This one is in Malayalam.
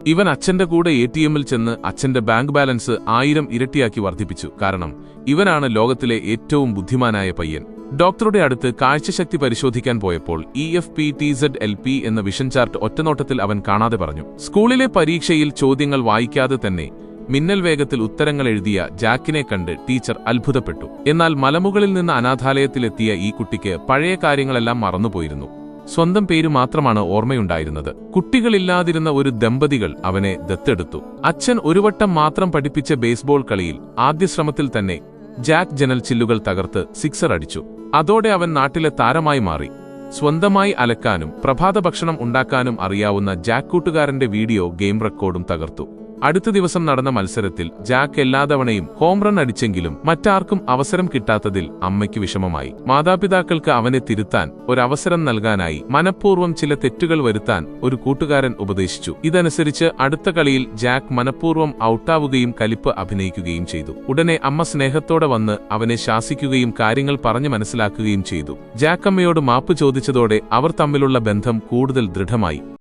ഇവൻ അച്ഛന്റെ കൂടെ ATMൽ ചെന്ന് അച്ഛന്റെ ബാങ്ക് ബാലൻസ് 1000 ഇരട്ടിയാക്കി വർദ്ധിപ്പിച്ചു. കാരണം ഇവനാണ് ലോകത്തിലെ ഏറ്റവും ബുദ്ധിമാനായ പയ്യൻ. ഡോക്ടറുടെ അടുത്ത് കാഴ്ചശക്തി പരിശോധിക്കാൻ പോയപ്പോൾ EFPTZLP എന്ന വിഷൻ ചാർട്ട് ഒറ്റനോട്ടത്തിൽ അവൻ കാണാതെ പറഞ്ഞു. സ്കൂളിലെ പരീക്ഷയിൽ ചോദ്യങ്ങൾ വായിക്കാതെ തന്നെ മിന്നൽ വേഗത്തിൽ ഉത്തരങ്ങൾ എഴുതിയ ജാക്കിനെ കണ്ട് ടീച്ചർ അത്ഭുതപ്പെട്ടു. എന്നാൽ മലമുകളിൽ നിന്ന് അനാഥാലയത്തിലെത്തിയ ഈ കുട്ടിക്ക് പഴയ കാര്യങ്ങളെല്ലാം മറന്നുപോയിരുന്നു. സ്വന്തം പേര് മാത്രമാണ് ഓർമ്മയുണ്ടായിരുന്നത്. കുട്ടികളില്ലാതിരുന്ന ഒരു ദമ്പതികൾ അവനെ ദത്തെടുത്തു. അച്ഛൻ ഒരു വട്ടം മാത്രം പഠിപ്പിച്ച ബേസ്ബോൾ കളിയിൽ ആദ്യ ശ്രമത്തിൽ തന്നെ ജാക്ക് ജനൽ ചില്ലുകൾ തകർത്ത് സിക്സർ അടിച്ചു. അതോടെ അവൻ നാട്ടിലെ താരമായി മാറി. സ്വന്തമായി അലക്കാനും പ്രഭാത ഭക്ഷണം ഉണ്ടാക്കാനും അറിയാവുന്ന ജാക്ക് കൂട്ടുകാരന്റെ വീഡിയോ ഗെയിം റെക്കോർഡും തകർത്തു. അടുത്ത ദിവസം നടന്ന മത്സരത്തിൽ ജാക്ക് എല്ലാ തവണയും ഹോം റൺ അടിച്ചെങ്കിലും മറ്റാർക്കും അവസരം കിട്ടാത്തതിൽ അമ്മയ്ക്ക് വിഷമമായി. മാതാപിതാക്കൾക്ക് അവനെ തിരുത്താൻ ഒരവസരം നൽകാനായി മനഃപൂർവ്വം ചില തെറ്റുകൾ വരുത്താൻ ഒരു കൂട്ടുകാരൻ ഉപദേശിച്ചു. ഇതനുസരിച്ച് അടുത്ത കളിയിൽ ജാക്ക് മനഃപൂർവ്വം ഔട്ടാവുകയും കലിപ്പ് അഭിനയിക്കുകയും ചെയ്തു. ഉടനെ അമ്മ സ്നേഹത്തോടെ വന്ന് അവനെ ശാസിക്കുകയും കാര്യങ്ങൾ പറഞ്ഞു മനസ്സിലാക്കുകയും ചെയ്തു. ജാക്ക് അമ്മയോട് മാപ്പ് ചോദിച്ചതോടെ അവർ തമ്മിലുള്ള ബന്ധം കൂടുതൽ ദൃഢമായി.